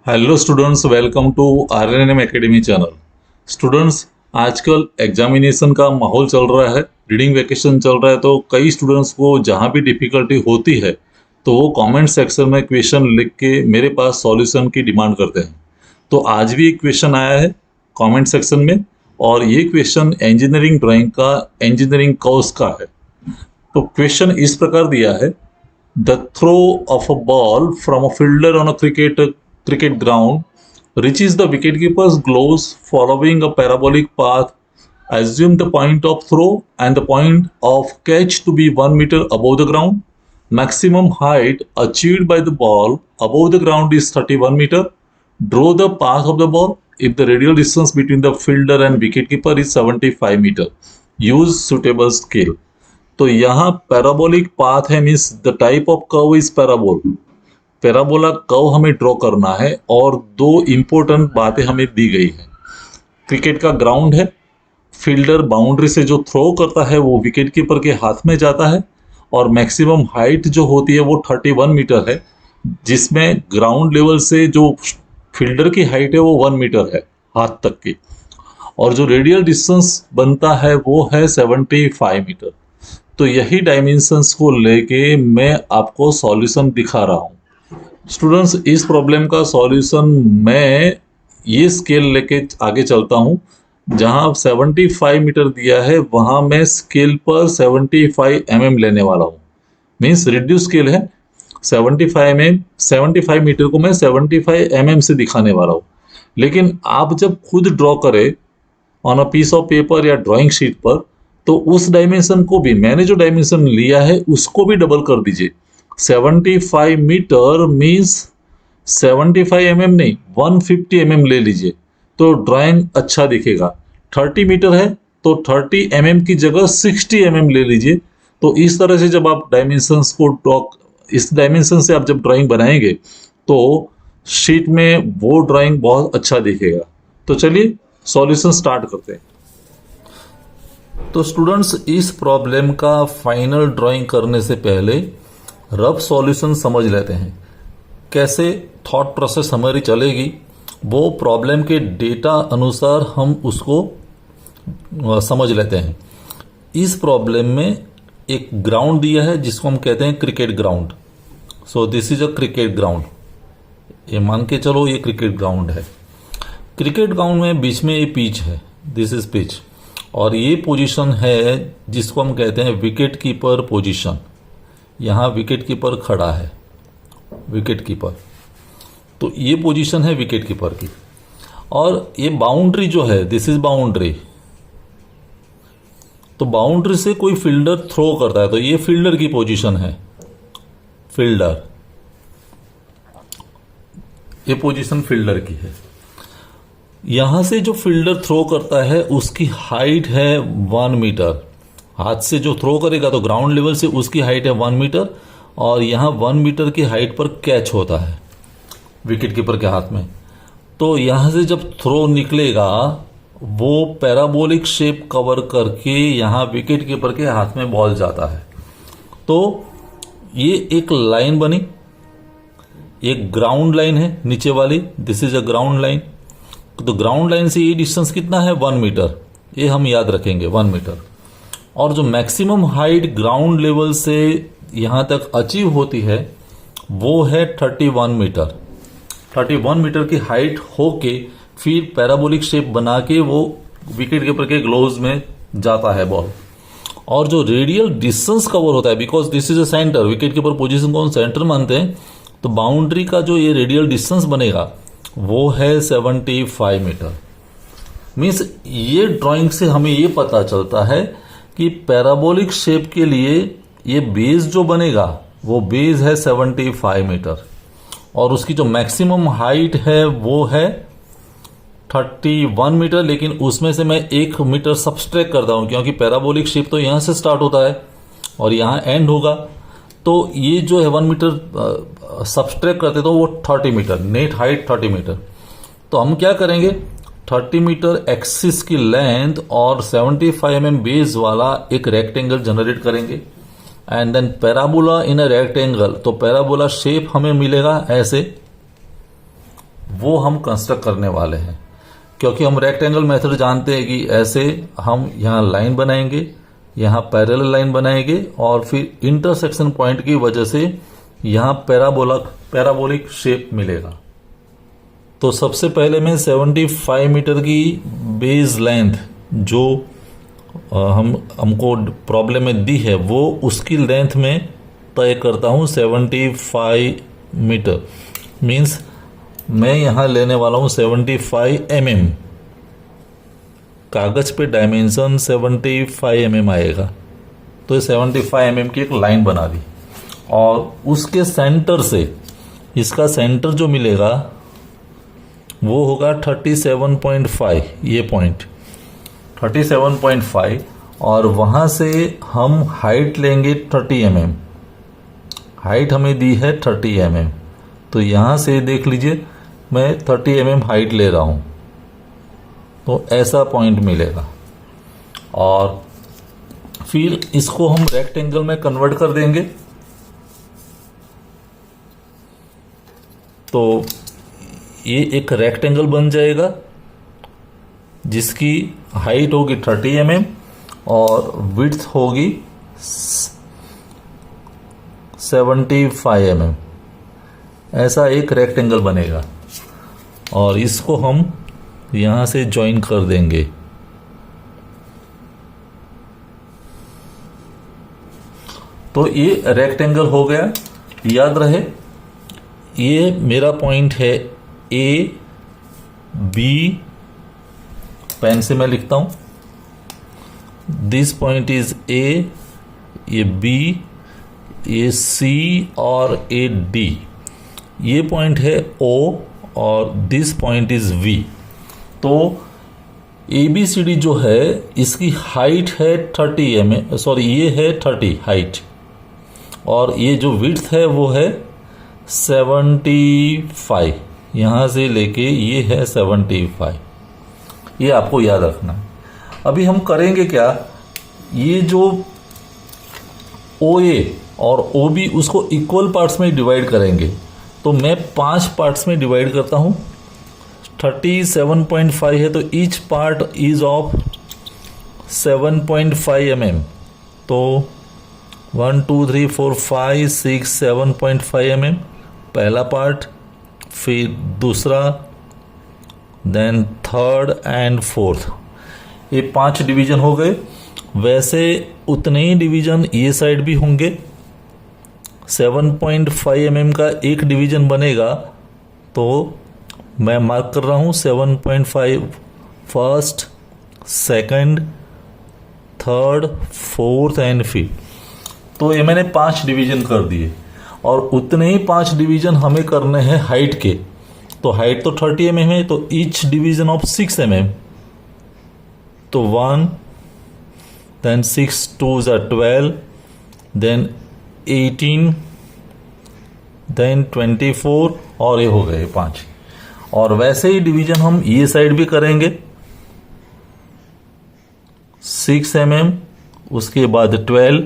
Hello students, welcome to RNM academy channel. Students, आजकल examination का माहौल चल रहा है, रीडिंग वैकेशन चल रहा है, तो कई स्टूडेंट्स को जहाँ भी डिफिकल्टी होती है तो वो कमेंट सेक्शन में क्वेश्चन लिख के मेरे पास सॉल्यूशन की डिमांड करते हैं। तो आज भी एक क्वेश्चन आया है कमेंट सेक्शन में, और ये क्वेश्चन इंजीनियरिंग ड्राइंग का इंजीनियरिंग कोर्स का है। तो क्वेश्चन इस प्रकार दिया है: The throw of a ball from a fielder on a cricket ground reaches the wicketkeeper's gloves following a parabolic path. Assume the point of throw and the point of catch to be 1 meter above the ground. Maximum height achieved by the ball above the ground is 31 meter. Draw the path of the ball if the radial distance between the fielder and wicketkeeper is 75 meter. Use suitable scale. तो यहाँ parabolic path है, means the type of curve is पैराबोल। Parabola curve हमें draw करना है और दो important बातें हमें दी गई है। क्रिकेट का ग्राउंड है, फील्डर बाउंड्री से जो थ्रो करता है वो विकेट कीपर के हाथ में जाता है, और मैक्सिमम हाइट जो होती है वो 31 मीटर है, जिसमें ग्राउंड लेवल से जो फील्डर की हाइट है वो 1 मीटर है हाथ तक की, और जो रेडियल डिस्टेंस बनता है वो है 75 मीटर। तो यही डायमेंशंस को लेके मैं आपको सॉल्यूशन दिखा रहा हूँ। स्टूडेंट्स, इस प्रॉब्लम का सॉल्यूशन मैं ये स्केल लेके आगे चलता हूँ। जहाँ 75 मीटर दिया है वहाँ मैं स्केल पर 75 लेने वाला हूँ। मीन्स रिड्यूस स्केल है 75 मीटर को मैं 75 से दिखाने वाला हूँ। लेकिन आप जब खुद ड्रॉ करें on a piece of paper या ड्राइंग शीट पर, तो उस डायमेंशन को भी, मैंने जो डायमेंशन लिया है उसको भी डबल कर दीजिए। 75 मीटर मीन्स 75 नहीं 150 ले लीजिए, तो ड्राइंग अच्छा दिखेगा। 30 मीटर है तो 30 की जगह 60 ले लीजिए। तो इस तरह से जब आप डायमेंशंस को ड्रॉ, इस डायमेंशन से आप जब ड्राइंग बनाएंगे तो शीट में वो ड्राइंग बहुत अच्छा दिखेगा। तो चलिए सॉल्यूशन स्टार्ट करते हैं। तो स्टूडेंट्स, इस प्रॉब्लम का फाइनल ड्राइंग करने से पहले रफ सॉल्यूशन समझ लेते हैं। कैसे थॉट प्रोसेस हमारी चलेगी वो प्रॉब्लम के डेटा अनुसार हम उसको समझ लेते हैं। इस प्रॉब्लम में एक ग्राउंड दिया है जिसको हम कहते हैं cricket ground. So this is a cricket ground. ये मान के चलो ये क्रिकेट ग्राउंड है। क्रिकेट ग्राउंड में बीच में ये पिच है, दिस इज पिच, और ये पोजीशन है जिसको हम कहते हैं विकेट कीपर पोजीशन। यहाँ विकेट कीपर खड़ा है, विकेट कीपर, तो ये पोजीशन है विकेट कीपर की। और ये बाउंड्री जो है, दिस इज बाउंड्री। तो बाउंड्री से कोई फील्डर थ्रो करता है तो ये फील्डर की पोजीशन है, फील्डर, ये पोजीशन फील्डर की है। यहां से जो फील्डर थ्रो करता है उसकी हाइट है 1 मीटर। हाथ से जो थ्रो करेगा तो ग्राउंड लेवल से उसकी हाइट है 1 मीटर, और यहां 1 मीटर की हाइट पर कैच होता है विकेट कीपर के हाथ में। तो यहां से जब थ्रो निकलेगा वो पैराबोलिक शेप कवर करके यहां विकेट कीपर के हाथ में बॉल जाता है। तो ये एक लाइन बनी, एक ग्राउंड लाइन है नीचे वाली, this is a ground line. तो ग्राउंड लाइन से ये डिस्टेंस कितना है 1 मीटर, ये हम याद रखेंगे 1 मीटर। और जो मैक्सिमम हाइट ग्राउंड लेवल से यहां तक अचीव होती है वो है 31 मीटर। 31 मीटर की हाइट होके फिर पैराबोलिक शेप बना के वो विकेट कीपर के ग्लोव्स में जाता है बॉल। और जो रेडियल डिस्टेंस कवर होता है, because this is a centre, wicket keeper position को हम सेंटर मानते हैं, तो बाउंड्री का जो ये रेडियल डिस्टेंस बनेगा वो है 75 मीटर। मीन्स ये ड्राइंग से हमें ये पता चलता है कि पैराबोलिक शेप के लिए ये बेस जो बनेगा वो बेस है 75 मीटर, और उसकी जो मैक्सिमम हाइट है वो है 31 मीटर। लेकिन उसमें से मैं 1 मीटर सबस्ट्रैक्ट करता हूं क्योंकि पैराबोलिक शेप तो यहां से स्टार्ट होता है और यहां एंड होगा। तो ये जो है 1 मीटर सबस्ट्रैक्ट करते तो वो 30 मीटर, नेट हाइट 30 मीटर। तो हम क्या करेंगे, 30 मीटर एक्सिस की लेंथ और 75 बेस वाला एक रेक्टेंगल जनरेट करेंगे, and then parabola in a rectangle. तो पैराबोला शेप हमें मिलेगा ऐसे, वो हम कंस्ट्रक्ट करने वाले हैं। क्योंकि हम रेक्टेंगल मेथड जानते हैं कि ऐसे हम यहाँ लाइन बनाएंगे, यहाँ पैरेलल लाइन बनाएंगे और फिर इंटरसेक्शन पॉइंट की वजह से यहाँ पैराबोलिक शेप मिलेगा। तो सबसे पहले मैं 75 मीटर की बेस लेंथ जो हमको प्रॉब्लम में दी है वो उसकी लेंथ में तय करता हूँ 75 मीटर। मीन्स मैं यहाँ लेने वाला हूँ 75 mm। कागज पे डायमेंशन 75 mm आएगा। तो ये 75 mm की एक लाइन बना दी और उसके सेंटर से इसका सेंटर जो मिलेगा वो होगा 37.5, ये पॉइंट 37.5 और वहाँ से हम हाइट लेंगे 30 mm। हाइट हमें दी है 30 mm, तो यहाँ से देख लीजिए मैं 30 mm हाइट ले रहा हूँ, तो ऐसा पॉइंट मिलेगा। और फिर इसको हम रेक्टेंगल में कन्वर्ट कर देंगे। तो ये एक रेक्टेंगल बन जाएगा जिसकी हाइट होगी 30 mm और विड्थ होगी 75 mm। ऐसा एक रेक्टेंगल बनेगा और इसको हम यहां से ज्वाइन कर देंगे। तो ये रेक्टेंगल हो गया। याद रहे ये मेरा पॉइंट है ए बी, पेन से मैं लिखता हूं, दिस पॉइंट इज ए, ये बी, ये सी और ये डी। ये पॉइंट है ओ और दिस पॉइंट इज वी। तो ए बी सी डी जो है इसकी हाइट है 30 mm, सॉरी ये है 30 हाइट और ये जो विड्थ है वो है 75। यहाँ से लेके ये है 75। ये आपको याद रखना है। अभी हम करेंगे क्या, ये जो ओ ए और ओ बी उसको इक्वल पार्ट्स में डिवाइड करेंगे। तो मैं 5 पार्ट्स में डिवाइड करता हूँ। 37.5 है तो each part is of 7.5 mm। तो 1 2 3 4 5 6 7.5 mm पहला पार्ट, फिर दूसरा, देन थर्ड एंड फोर्थ। ये 5 डिवीजन हो गए। वैसे उतने ही डिवीजन ये साइड भी होंगे। 7.5 mm का एक डिवीजन बनेगा तो मैं मार्क कर रहा हूँ 7.5 first, second, third, fourth and fifth. तो ये मैंने 5 डिवीजन कर दिए और उतने ही 5 डिवीजन हमें करने हैं हाइट के। तो हाइट तो 30 mm है तो ईच डिवीजन ऑफ 6 mm। तो 1, then 6 2s are 12, then 18, then 24 और ये हो गए 5। और वैसे ही डिवीजन हम ये साइड भी करेंगे 6 mm, उसके बाद 12,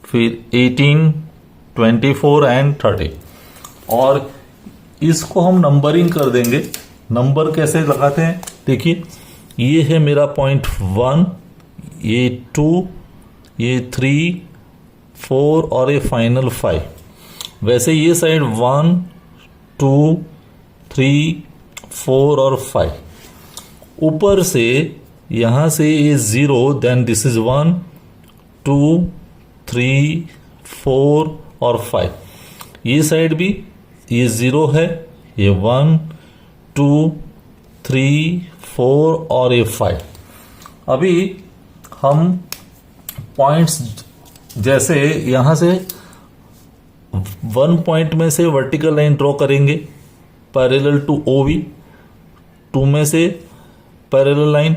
फिर 18, 24 एंड 30। और इसको हम नंबरिंग कर देंगे। नंबर कैसे लगाते हैं देखिए, ये है मेरा पॉइंट 1, ये 2, ये 3, 4 और ये फाइनल 5। वैसे ये साइड 1 2 3 4 और 5। ऊपर से यहां से ये 0, देन दिस इज 1 2 3 4 और 5। ये साइड भी ये 0 है, ये 1 2 3 4 और ये 5। अभी हम पॉइंट्स जैसे यहां से 1 पॉइंट में से वर्टिकल लाइन ड्रॉ करेंगे पैरेलल टू ओ बी, 2 में से पैरेलल लाइन,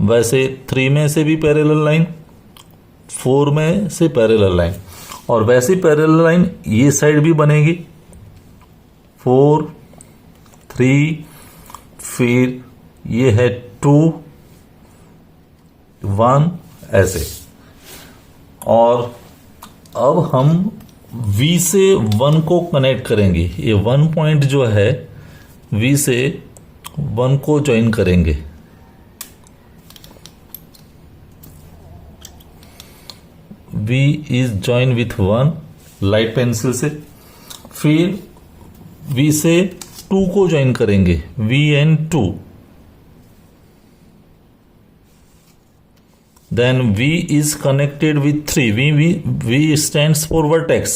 वैसे 3 में से भी पैरेलल लाइन, 4 में से पैरेलल लाइन और वैसे पैरेलल लाइन ये साइड भी बनेगी 4 3, फिर ये है 2 1 ऐसे। और अब हम V से 1 को कनेक्ट करेंगे। ये 1 पॉइंट जो है V से 1 को ज्वाइन करेंगे। V is join with 1 light pencil से। फिर V से 2 को ज्वाइन करेंगे, V and 2। Then V is connected with 3। V stands for vertex।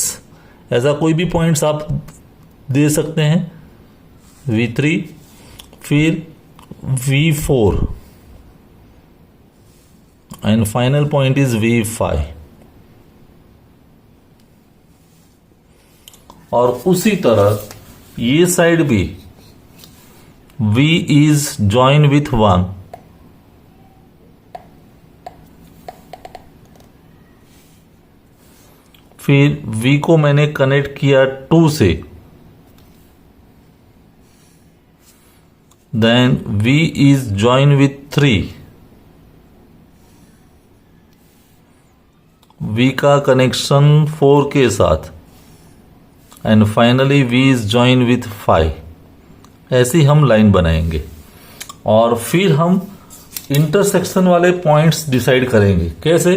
ऐसा कोई भी पॉइंट्स आप दे सकते हैं। V3, फिर V4 and final point is V5। और उसी तरह ये साइड भी V इज ज्वाइन विथ 1। फिर V को मैंने कनेक्ट किया 2 से। Then V is join with 3। V का कनेक्शन 4 के साथ and finally V is join with 5। ऐसी हम लाइन बनाएंगे और फिर हम इंटरसेक्शन वाले पॉइंट्स डिसाइड करेंगे। कैसे?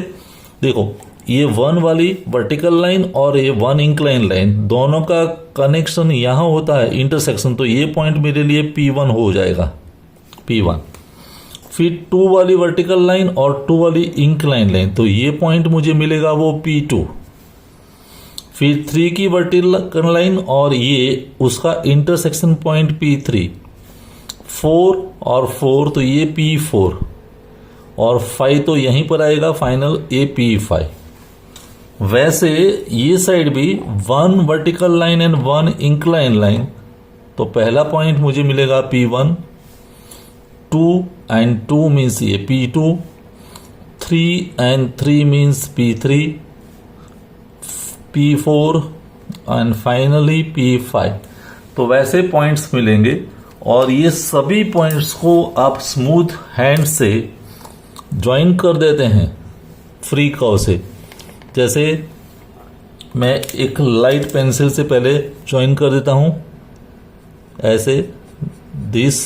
देखो, ये 1 वाली वर्टिकल लाइन और ये 1 इंक्लाइन लाइन, दोनों का कनेक्शन यहां होता है इंटरसेक्शन, तो ये पॉइंट मेरे लिए P1 हो जाएगा, P1। फिर 2 वाली वर्टिकल लाइन और 2 वाली इंक्लाइन लाइन, तो ये पॉइंट मुझे मिलेगा वो P2। फिर 3 की वर्टिकल लाइन और ये उसका इंटरसेक्शन पॉइंट P3। 4 और 4 तो ये P4 और 5 तो यहीं पर आएगा फाइनल, ये P5। वैसे ये साइड भी 1 vertical line and 1 incline line, तो पहला पॉइंट मुझे मिलेगा P1। 2 एंड 2 मीन्स ये P2। 3 and 3 means P3, P4 and finally P5। तो वैसे पॉइंट्स मिलेंगे और ये सभी पॉइंट्स को आप स्मूथ हैंड से ज्वाइन कर देते हैं फ्री कर्व से। जैसे मैं एक लाइट पेंसिल से पहले ज्वाइन कर देता हूं, ऐसे दिस,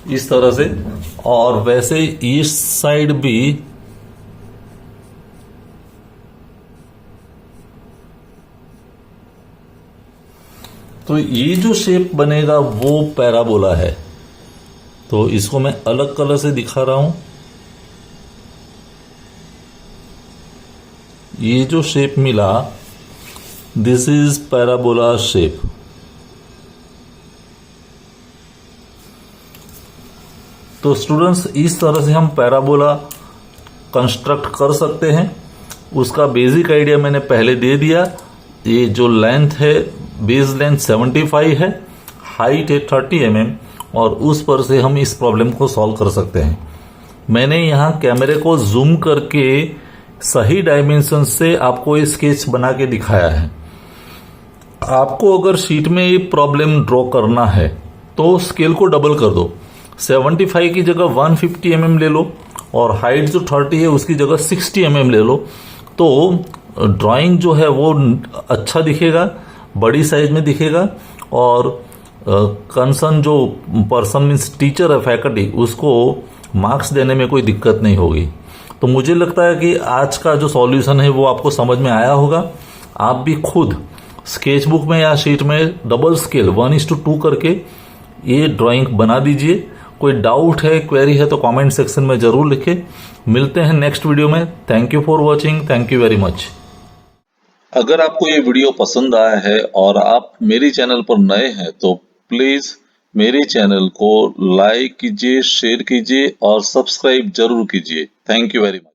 इस तरह से, और वैसे इस साइड भी तो ये जो शेप बनेगा वो पैराबोला है। तो इसको मैं अलग कलर से दिखा रहा हूं। ये जो शेप मिला, दिस इज पैराबोला शेप। तो स्टूडेंट्स, इस तरह से हम पैराबोला कंस्ट्रक्ट कर सकते हैं। उसका बेसिक आइडिया मैंने पहले दे दिया। ये जो लेंथ है, बेस लेंथ 75 है, हाइट है 30 mm, और उस पर से हम इस प्रॉब्लम को सॉल्व कर सकते हैं। मैंने यहाँ कैमरे को जूम करके सही डायमेंशन से आपको ये स्केच बना के दिखाया है। आपको अगर शीट में ये प्रॉब्लम ड्रॉ करना है तो स्केल को डबल कर दो। 75 की जगह 150 mm ले लो और हाइट जो 30 है उसकी जगह 60 mm ले लो, तो ड्राइंग जो है वो अच्छा दिखेगा, बड़ी साइज में दिखेगा, और कंसर्न जो पर्सन मीन्स टीचर है, फैकल्टी, उसको मार्क्स देने में कोई दिक्कत नहीं होगी। तो मुझे लगता है कि आज का जो सॉल्यूशन है वो आपको समझ में आया होगा। आप भी खुद स्केच बुक में या शीट में डबल स्केल 1:2 करके ये ड्राइंग बना दीजिए। कोई डाउट है, क्वेरी है तो कमेंट सेक्शन में जरूर लिखें। मिलते हैं नेक्स्ट वीडियो में। Thank you for watching. Thank you very much. अगर आपको ये वीडियो पसंद आया है और आप मेरे चैनल पर नए हैं तो प्लीज मेरे चैनल को लाइक कीजिए, शेयर कीजिए और सब्सक्राइब जरूर कीजिए। Thank you very much.